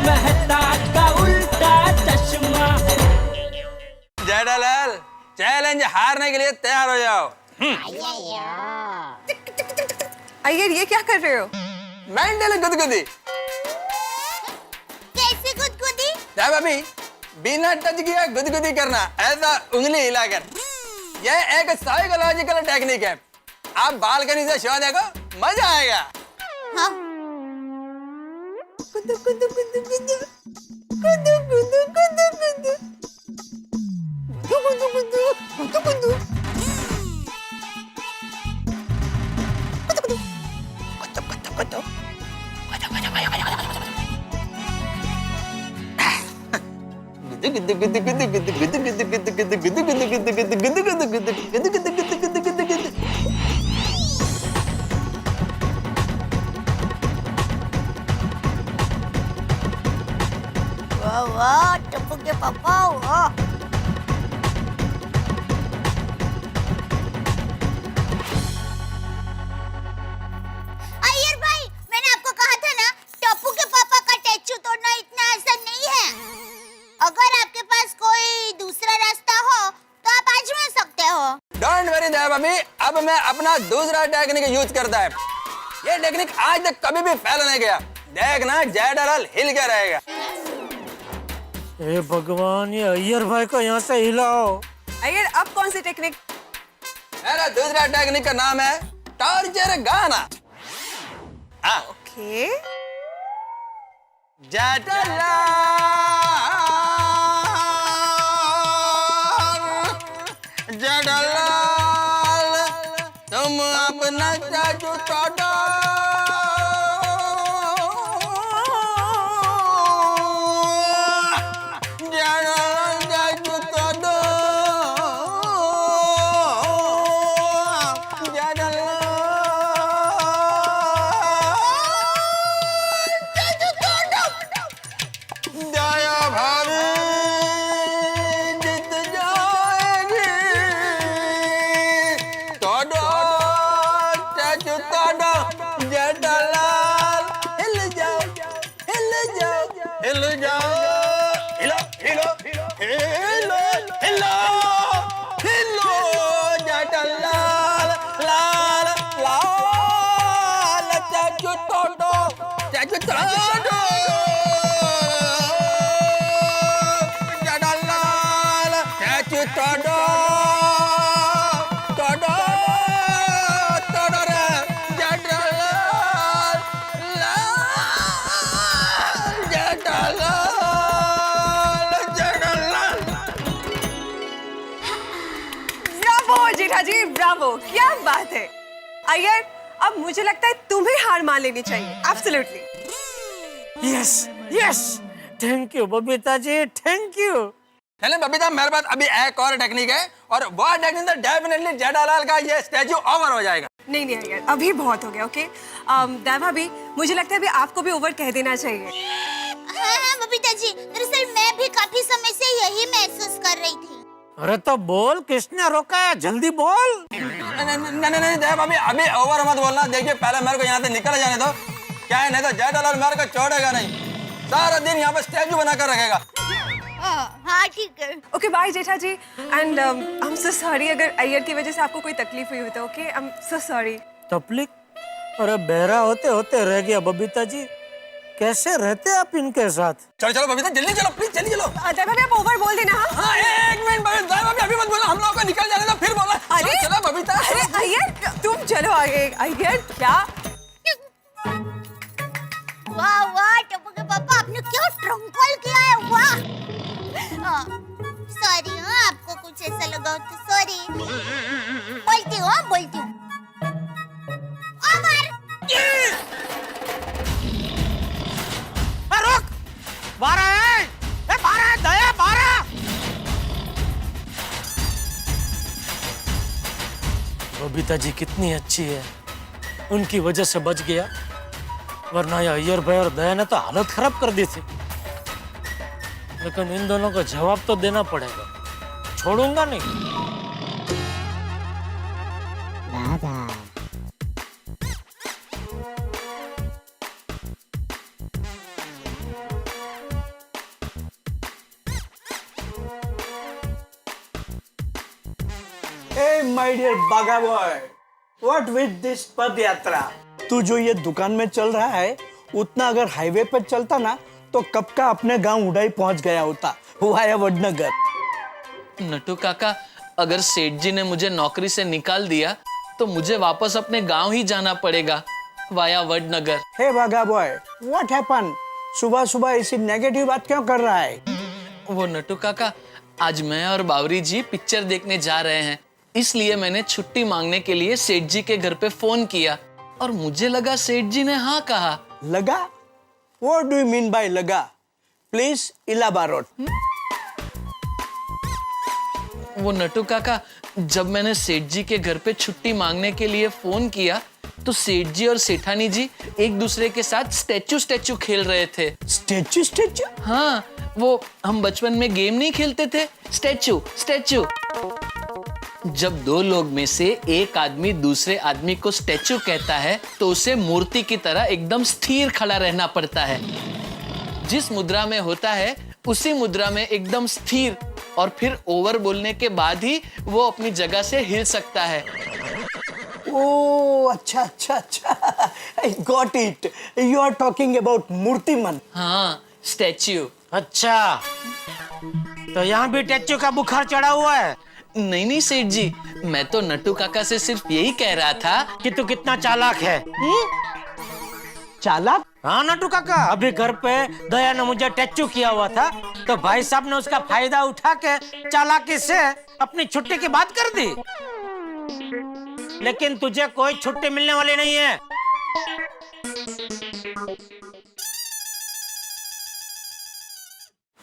मेहता का उल्टा चश्मा। जेठालाल, चैलेंज हारने के लिए तैयार हो जाओ। अय्यर ये क्या कर रहे हो? मेंटल गुदगुदी। कैसे गुदगुदी? भाभी, बिना टच किया गुदगुदी करना, ऐसा उंगली हिलाकर। यह एक साइकोलॉजिकल टेक्निक है। आप बालकनी से शो देखो, मजा आएगा। हाँ। गुदु गुदु गुदु गुदु गुदु गुदु गुदु गुदु गुदु गुदु गुदु गुदु। वाह वाह टप्पू के पापा वाह। अय्यर भाई, मैंने आपको कहा था ना, टप्पू के पापा का स्टैचू तोड़ना इतना आसान नहीं है। अगर आपके पास कोई दूसरा रास्ता हो तो आप आजमा सकते हो। डोंट वरी भाभी, अब मैं अपना दूसरा टेक्निक यूज करता है। ये टेक्निक आज तक कभी भी फेल नहीं गया। देखना जेठालाल हिल के रहेगा। हे भगवान, ये अय्यर भाई को यहाँ से हिलाओ। अय्यर अब कौन सी टेक्निक? मेरा दूसरा टेक्निक का नाम है टॉर्चर गाना। ओके। जेठालाल, तुम अपना स्टैचू तोड़ो। जी ब्रावो, क्या बात है। अय्यर, अब मुझे लगता है तुम्हें हार मान लेनी चाहिए। Absolutely. Yes yes, thank you Babita ji, thank you. चलें बबीता, मेरे पास अभी एक और टेक्निक है, और वो टेक्निक से डेफिनेटली जेठालाल का ये स्टैचू ओवर हो जाएगा। नहीं नहीं अय्यर, अभी बहुत हो गया। ओके दैवा भी, मुझे लगता है अभी आपको भी ओवर कह देना चाहिए। हाँ बबीता जी, दरअसल मैं भी काफी समय से यही महसूस कर रही थी। अरे तो बोल, किसने रोका है? जल्दी बोल। नहीं भाभी, अभी ओवर मत बोलना। देखिए, पहले मेरे को यहाँ से निकल जाने दो। क्या है, नहीं तो जेठालाल मेरे को छोड़ेगा नहीं। सारा दिन यहाँ पे स्टैचू बनाकर रखेगा। हाँ ठीक है। Okay bye Jetha ji. And I am so sorry अगर अय्यर की वजह से आपको कोई तकलीफ हुई हो तो। Okay, I am so sorry. तकलीफ? अरे बहरा होते होते रह गया बबीता जी। कैसे रहते आप इनके साथ? चलो चलो बबीता, जल्दी चलो, प्लीज जल्दी चलो। दैवा भी आप ओवर बोल देना। हाँ, एक मिनट बबीता, अभी मत बोलना, हम लोगों को निकल जाने दो, फिर बोला। अरे चलो बबीता। अरे अय्यर, तुम चलो आगे। अय्यर क्या? वाह वाह टप्पू के पापा, आपने क्या ट्रंक कॉल किया है, वाह। सॉरी, हाँ आपको कुछ ऐसा लगा तो सॉरी। बोलती हूँ रुक, बारह है, दया बारह। बबीता जी कितनी अच्छी है, उनकी वजह से बच गया, वरना ये अय्यर भाई और दया ने तो हालत खराब कर दी थी। लेकिन इन दोनों को जवाब तो देना पड़ेगा, छोड़ूंगा नहीं। Hey, my dear Baga boy, what with this पद यात्रा? तू जो ये दुकान में चल रहा है, उतना अगर हाईवे पर चलता ना, तो कब का अपने गांव उड़ाई पहुंच गया होता, वाया वडनगर। नटू काका, अगर सेठ जी ने मुझे नौकरी से निकाल दिया तो मुझे वापस अपने गांव ही जाना पड़ेगा, via Vadnagar. Hey Baga boy, what happened? सुबह सुबह ऐसी नेगेटिव बात क्यों कर रहा है? वो नटू काका, आज मैं और बावरी जी पिक्चर देखने जा रहे हैं, इसलिए मैंने छुट्टी मांगने के लिए सेठ जी के घर पे फोन किया और मुझे लगा सेठ जी ने हाँ कहा। लगा? What do you mean by लगा? Please elaborate. वो नटू काका, जब मैंने सेठ जी के घर पे छुट्टी मांगने के लिए फोन किया तो सेठ जी और सेठानी जी एक दूसरे के साथ स्टैचू खेल रहे थे। स्टैचू? हाँ, वो हम बचपन में गेम नहीं खेलते थे, स्टैचू। जब दो लोग में से एक आदमी दूसरे आदमी को स्टैचू कहता है तो उसे मूर्ति की तरह एकदम स्थिर खड़ा रहना पड़ता है। जिस मुद्रा में होता है उसी मुद्रा में एकदम स्थिर, और फिर ओवर बोलने के बाद ही वो अपनी जगह से हिल सकता है। ओह, अच्छा। I got it. You are talking about मूर्तिमन। हाँ, स्टैच्यू। अच्छा, तो यहाँ भी स्टैच्यू का बुखार चढ़ा हुआ है? नहीं सेठ जी, मैं तो नट्टू काका से सिर्फ यही कह रहा था कि तू कितना चालाक है। चालाक? हाँ नट्टू काका, अभी घर पे दया ने मुझे टैचू किया हुआ था तो भाई साहब ने उसका फायदा उठा के चालाकी से अपनी छुट्टी की बात कर दी। लेकिन तुझे कोई छुट्टी मिलने वाली नहीं है।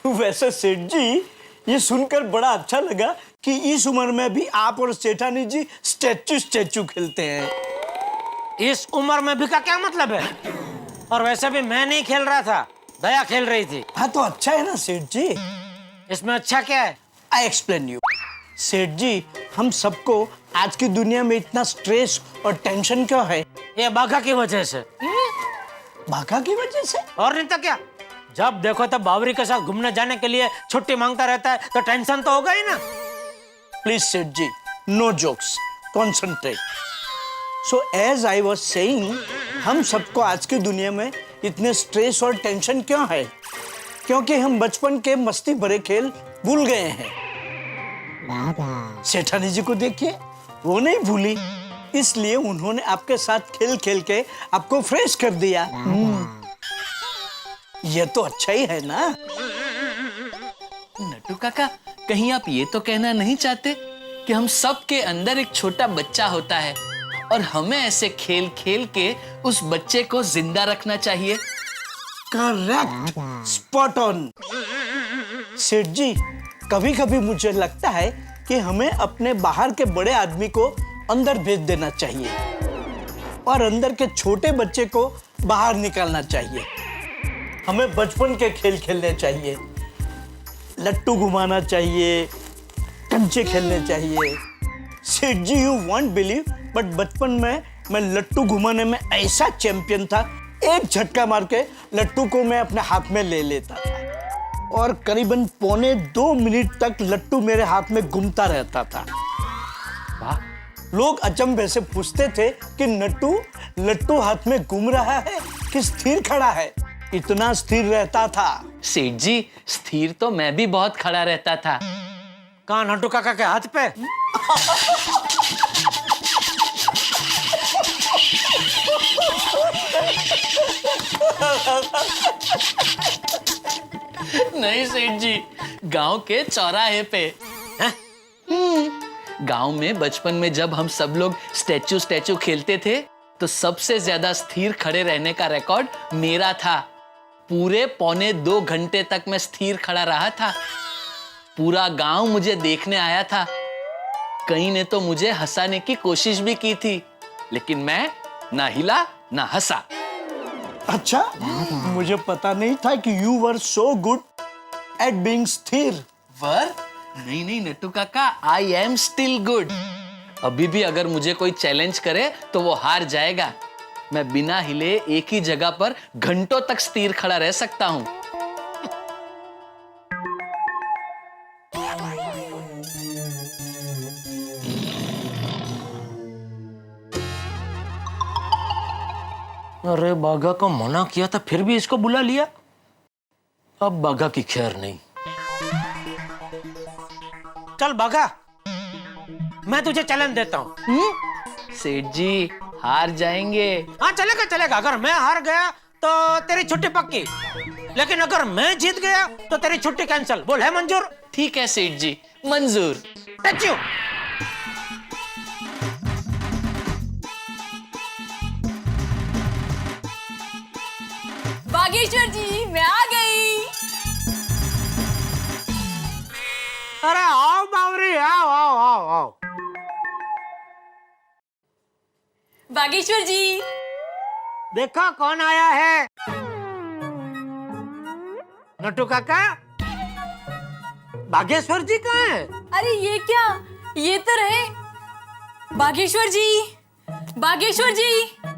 वैसे सेठ जी, ये सुनकर बड़ा अच्छा लगा कि इस उम्र में भी आप और सेठानी जी स्टैचू खेलते हैं। इस उम्र में भी का क्या मतलब है? और वैसे भी मैं नहीं खेल रहा था, दया खेल रही थी। हाँ तो अच्छा है ना सेठ जी। इसमें अच्छा क्या है? I explain you. सेठ जी, हम सबको आज की दुनिया में इतना स्ट्रेस और टेंशन क्यों है? ये बाघा की वजह से। भागा की वजह से? और नहीं तो क्या, जब देखो तब बावरी के साथ घूमने जाने के लिए छुट्टी मांगता रहता है तो टेंशन तो होगा ही ना। Please Seth ji, no jokes, concentrate. So as I was saying, हम सबको आज की दुनिया में इतने स्ट्रेस और टेंशन क्यों है? क्योंकि हम बचपन के मस्ती भरे खेल भूल गए हैं। सेठानी जी को देखिए, वो नहीं भूली, इसलिए उन्होंने आपके साथ खेल खेल के आपको फ्रेश कर दिया। ये तो अच्छा ही है ना। नट्टू काका, कहीं आप ये तो कहना नहीं चाहते कि हम सब के अंदर एक छोटा बच्चा होता है और हमें ऐसे खेल खेल के उस बच्चे को जिंदा रखना चाहिए? Correct, spot on. सेठ जी, कभी कभी मुझे लगता है कि हमें अपने बाहर के बड़े आदमी को अंदर भेज देना चाहिए और अंदर के छोटे बच्चे को बाहर निकालना चाहिए। हमें बचपन के खेल खेलने चाहिए, लट्टू घुमाना चाहिए, कंचे खेलने चाहिए। सेठ जी, यू वॉन्ट बिलीव, बट बचपन में मैं लट्टू घुमाने में ऐसा चैंपियन था, एक झटका मार के लट्टू को मैं अपने हाथ में ले लेता था और करीबन 1.25 मिनट तक लट्टू मेरे हाथ में घूमता रहता था। लोग अचंभे से पूछते थे कि नट्टू, लट्टू हाथ में घूम रहा है कि स्थिर खड़ा है? इतना स्थिर रहता था। सेठ जी, स्थिर तो मैं भी बहुत खड़ा रहता था। कहाँ नट्टू काका के हाथ पे? नहीं सेठ जी, गांव के चौराहे पे। गांव में बचपन में जब हम सब लोग स्टैचू खेलते थे तो सबसे ज्यादा स्थिर खड़े रहने का रिकॉर्ड मेरा था। पूरे 1.25 घंटे तक मैं स्थिर खड़ा रहा था। पूरा गांव मुझे देखने आया था। कई ने तो मुझे हंसाने की कोशिश भी की थी, लेकिन मैं ना हिला ना हंसा। अच्छा, मुझे पता नहीं था कि you were so good at being स्थिर। वर? नहीं नट्टू काका, आई एम स्टिल गुड। अभी भी अगर मुझे कोई चैलेंज करे तो वो हार जाएगा। मैं बिना हिले एक ही जगह पर घंटों तक स्थिर खड़ा रह सकता हूँ। अरे बाघा को मना किया था फिर भी इसको बुला लिया। अब बाघा की खैर नहीं। चल बाघा, मैं तुझे चैलेंज देता हूँ। सेठ जी हार जाएंगे। हाँ चलेगा चलेगा। अगर मैं हार गया तो तेरी छुट्टी पक्की, लेकिन अगर मैं जीत गया तो तेरी छुट्टी कैंसिल। बोल है मंजूर? ठीक है सेठ जी, मंजूर। Touch you. बागेश्वर जी मैं आ गई। अरे आओ बावरी, आओ आओ आओ आओ। बागेश्वर जी देखो कौन आया है। नट्टू काका, बागेश्वर जी कहाँ है? अरे ये क्या, ये तो रहे बागेश्वर जी। बागेश्वर जी।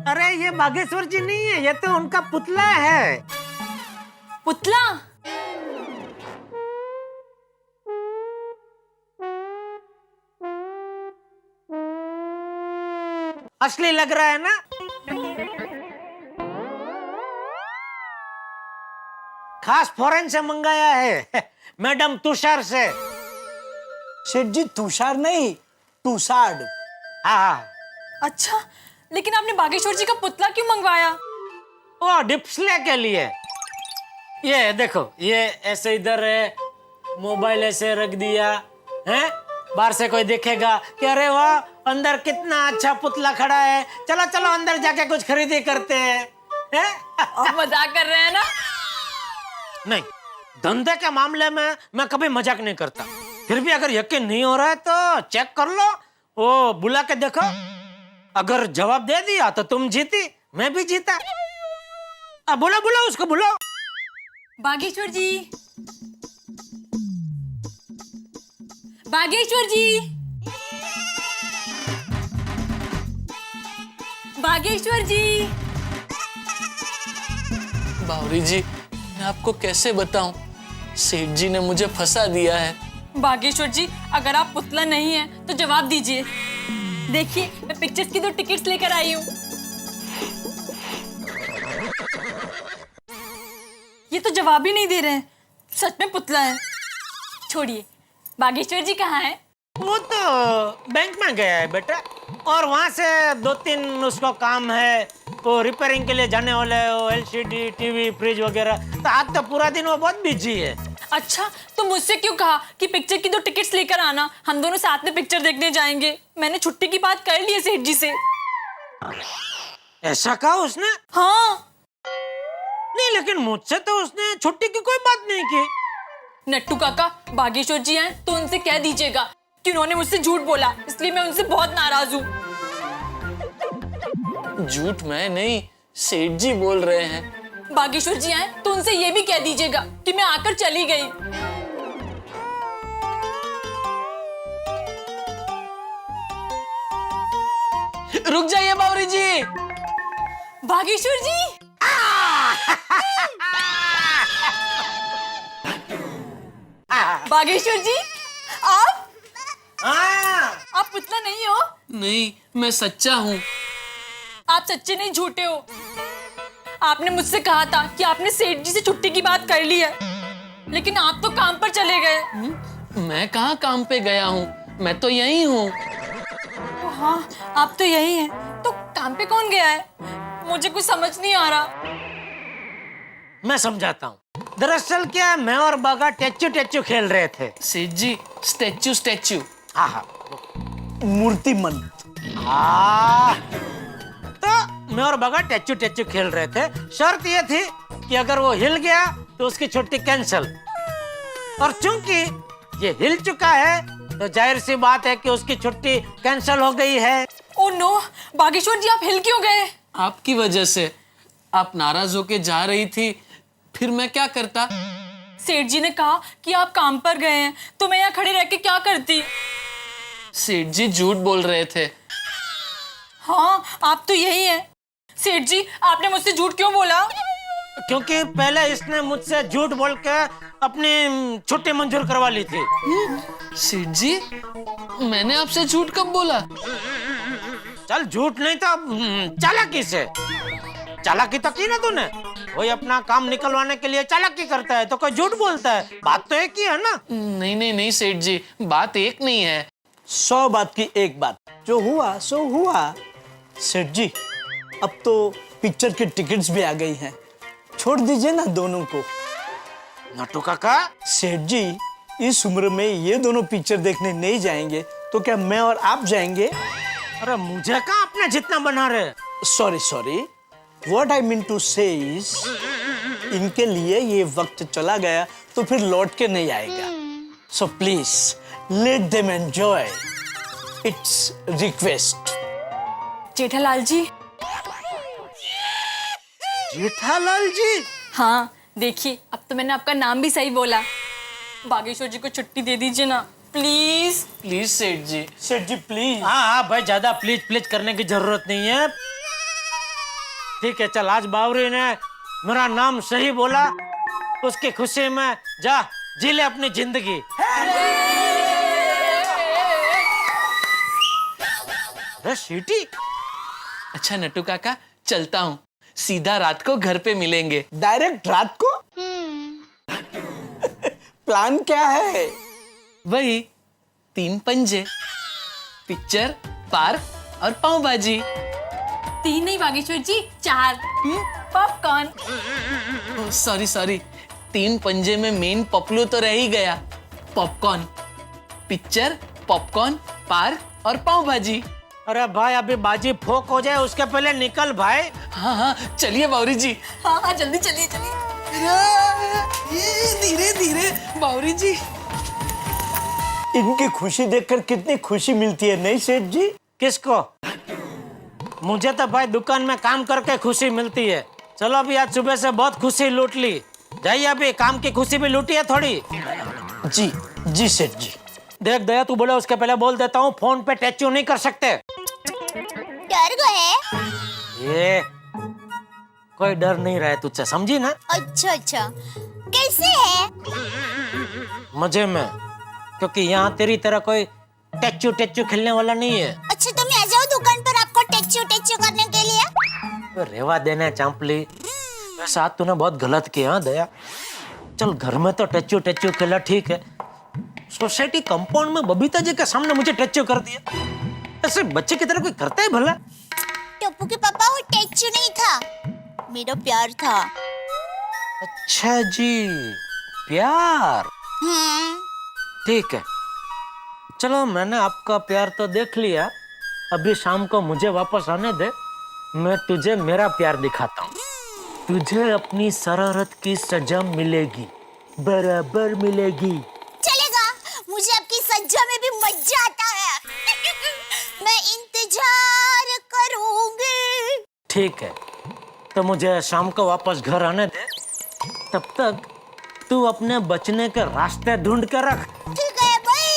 अरे ये बागेश्वर जी नहीं है, ये तो उनका पुतला है। पुतला? असली लग रहा है ना? खास फॉरेन से मंगाया है मैडम तुषार से। सेठ जी तुषार नहीं, तुषार। हाँ, अच्छा, लेकिन आपने बागेश्वर जी का पुतला क्यों मंगवाया? वो डिस्प्ले के लिए। ये देखो, ये ऐसे इधर है, मोबाइल ऐसे रख दिया है, बाहर से कोई देखेगा कि अरे वाह अंदर कितना अच्छा पुतला खड़ा है, चलो चलो अंदर जाके कुछ खरीदी करते हैं। आप मजाक कर रहे हैं ना? नहीं, धंधे के मामले में मैं कभी मजाक नहीं करता। फिर भी अगर यकीन नहीं हो रहा है तो चेक कर लो, वो बुला के देखो। अगर जवाब दे दिया तो तुम जीती, मैं भी जीता। अब बुला बुला उसको, बुला। बागेश्वर जी, बागेश्वर जी, बागेश्वर जी। बावरी जी, मैं आपको कैसे बताऊं, सेठ जी ने मुझे फंसा दिया है। बागेश्वर जी, अगर आप पुतला नहीं है तो जवाब दीजिए। देखिए, मैं पिक्चर्स की 2 टिकट्स लेकर आई हूँ। ये तो जवाब ही नहीं दे रहे हैं, सच में पुतला है। छोड़िए, बागेश्वर जी कहाँ हैं? वो तो बैंक में गया है बेटा, और वहां से 2-3 उसको काम है, वो रिपेयरिंग के लिए जाने वाला है, वो एलसीडी, टीवी, फ्रिज वगैरह। तो आज तो पूरा दिन वो बहुत बिजी है। अच्छा, तो मुझसे क्यों कहा कि पिक्चर की 2 टिकट्स लेकर आना, हम दोनों साथ में पिक्चर देखने जाएंगे। मैंने छुट्टी की बात कर ली है सेठ जी से। ऐसा कहा उसने? हाँ। नहीं, लेकिन मुझसे तो उसने छुट्टी की कोई बात नहीं की। नट्टू काका, बागेश्वर जी हैं तो उनसे कह दीजिएगा कि उन्होंने मुझसे झूठ बोला, इसलिए मैं उनसे बहुत नाराज हूँ। झूठ मैं नहीं, सेठ जी बोल रहे हैं। बागेश्वर जी हैं तो उनसे ये भी कह दीजिएगा कि मैं आकर चली गई। रुक जाइए बावरी जी। बागेश्वर जी। बागेश्वर जी, आप पुतला नहीं हो? नहीं, मैं सच्चा हूँ। आप सच्चे नहीं, झूठे हो। आपने मुझसे कहा था कि आपने सेठ जी से छुट्टी की बात कर ली है, लेकिन आप तो काम पर चले गए। मैं कहाँ काम पे गया हूँ, मैं तो यही हूँ। हाँ, आप तो यही हैं। तो काम पे कौन गया है? मुझे कुछ समझ नहीं आ रहा। मैं समझाता हूँ। दरअसल क्या, मैं और बागा टेचू खेल रहे थे। सेठ जी, स्टैचू स्टैचू। हाँ, मूर्तिमन। तो मैं और बागा टेचू खेल रहे थे। शर्त ये थी कि अगर वो हिल गया तो उसकी छुट्टी कैंसिल, और चूंकि ये हिल चुका है तो जाहिर सी बात है कि उसकी छुट्टी कैंसिल हो गई है। ओह नो, बागेश्वर जी आप हिल क्यों गए? आपकी वजह से। आप नाराज होके जा रही थी, फिर मैं क्या करता? सेठ जी ने कहा कि आप काम पर गए हैं, तो मैं यहाँ खड़े रह के क्या करती? सेठ जी झूठ बोल रहे थे। हाँ, आप तो यही हैं। सेठ जी, आपने मुझसे झूठ क्यों बोला? क्योंकि पहले इसने मुझसे झूठ बोल के अपनी छुट्टी मंजूर करवा ली थी। सेठ जी, मैंने आपसे झूठ कब बोला? चल झूठ नहीं तो चालाकी से। चालाकी तो की ना तूने। कोई अपना काम निकलवाने के लिए चालाकी करता है तो कोई झूठ बोलता है। बात तो एक ही है ना। नहीं नहीं नहीं सेठ जी, बात एक नहीं है। 100 बात की एक बात, जो हुआ सो हुआ। सेठ जी, अब तो पिक्चर की टिकट्स भी आ गई हैं, छोड़ दीजिए ना दोनों को। नटू काका, सेठ जी, इस उम्र में ये दोनों पिक्चर देखने नहीं जाएंगे तो क्या मैं और आप जाएंगे? अरे मुझे कहाँ अपने जितना बना रहे। Sorry, what I mean to say is, इनके लिए ये वक्त चला गया तो फिर लौट के नहीं आएगा। So please let them enjoy, it's request. Jethalal ji. Jethalal ji? हाँ देखिए, अब तो मैंने आपका नाम भी सही बोला। बागेश्वर जी को छुट्टी दे दीजिए ना प्लीज। प्लीज सेठ जी। सेठ जी प्लीज। हाँ भाई, ज्यादा प्लीज प्लीज करने की जरूरत नहीं है। ठीक है, चल, आज बावरी ने मेरा नाम सही बोला, उसकी खुशी में जा जी ले अपनी जिंदगी। अरे सीटी। अच्छा नट्टू काका, चलता हूँ, सीधा रात को घर पे मिलेंगे। डायरेक्ट रात को? प्लान क्या है? वही 3 पंजे, पिक्चर, पार्क और पाव भाजी। 3 नहीं बागेश्वर जी, 4 पॉपकॉर्न। सॉरी, 3 पंजे में मेन पपलू तो रह ही गया, पॉपकॉर्न, पिक्चर, पॉपकॉर्न, पार्क और पाव भाजी। अरे भाई, अभी बाजी फोक हो जाए उसके पहले निकल भाई। हाँ, चलिए बावरी जी। हाँ जल्दी चलिए। धीरे धीरे बावरी जी। इनकी खुशी देखकर कितनी खुशी मिलती है, नहीं सेठ जी? किसको? मुझे तो भाई दुकान में काम करके खुशी मिलती है। चलो अभी आज सुबह से बहुत खुशी लूट ली, जाइए अभी काम की खुशी भी लूटी है थोड़ी। जी सेठ जी। देख दया, तू बोले उसके पहले बोल देता हूँ, फोन पे टैचू नहीं कर सकते। डर गए? ये कोई डर नहीं रहा है तुझसे, समझी ना? अच्छा, कैसे है? मजे में, क्योंकि यहाँ तेरी तरह कोई टैचू खेलने वाला नहीं है। अच्छा तो मैं आ जाऊँ दुकान पर आपको टैचू करने के लिए? तो रेवा देना चांपली, वैसे आज तूने बहुत गलत किया। हाँ दया, चल घर में तो टैचू खेला ठीक है, सोसाइटी कंपाउंड में बबीता जी के सामने मुझे टैचू कर दिया। ऐसे बच्चे की तरह कोई करता है भला? टप्पू के पापा, वो टैचू नहीं था, मेरा प्यार था। अच्छा जी, प्यार। ठीक है, चलो मैंने आपका प्यार तो देख लिया, अभी शाम को मुझे वापस आने दे, मैं तुझे मेरा प्यार दिखाता हूँ। तुझे अपनी शरारत की सजा मिलेगी, बराबर मिलेगी। चलेगा, मुझे आपकी सज्जा में भी मजा आता है। मैं इंतजार करूंगी। ठीक है, तो मुझे शाम को वापस घर आने दे, तब तक तू अपने बचने के रास्ते ढूंढ के रख। ठीक है भाई।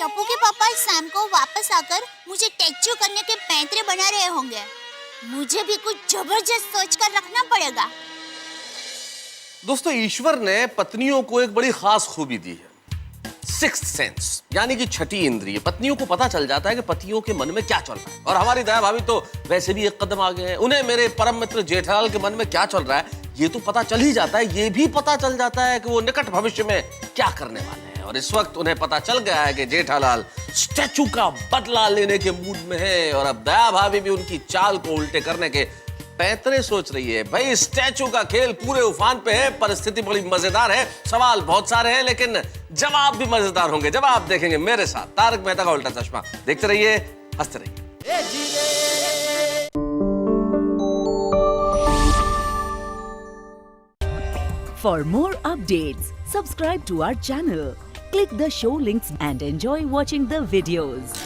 टप्पू के पापा शाम को वापस आकर मुझे टैचू करने के पैंतरे बना रहे होंगे। मुझे भी कुछ जबरदस्त सोचकर रखना पड़ेगा। दोस्तों, ईश्वर ने पत्नियों को एक बड़ी खास खूबी दी है, सिक्स्थ सेंस, यानी कि छठी इंद्रिय। पत्नियों को पता चल जाता है कि पतियों के मन में क्या चल रहा है। और हमारी दया भाभी तो वैसे भी एक कदम आगे है, उन्हें मेरे परम मित्र जेठालाल के मन में क्या चल रहा है ये तो पता चल ही जाता है। ये भी पता चल जाता है कि वो निकट भविष्य में क्या करने वाले हैं। और इस वक्त उन्हें पता चल गया है कि जेठालाल स्टैचू का बदला लेने के मूड में है, और अब दया भाभी भी उनकी चाल को उल्टे करने के पैंतरे सोच रही है। भाई, स्टैचू का खेल पूरे उफान पे है, परिस्थिति बड़ी मजेदार है, सवाल बहुत सारे हैं, लेकिन जवाब भी मजेदार होंगे जब आप देखेंगे मेरे साथ तारक मेहता का उल्टा चश्मा। देखते रहिए, हंसते रहिए। For more updates, subscribe to our channel, click the show links and enjoy watching the videos.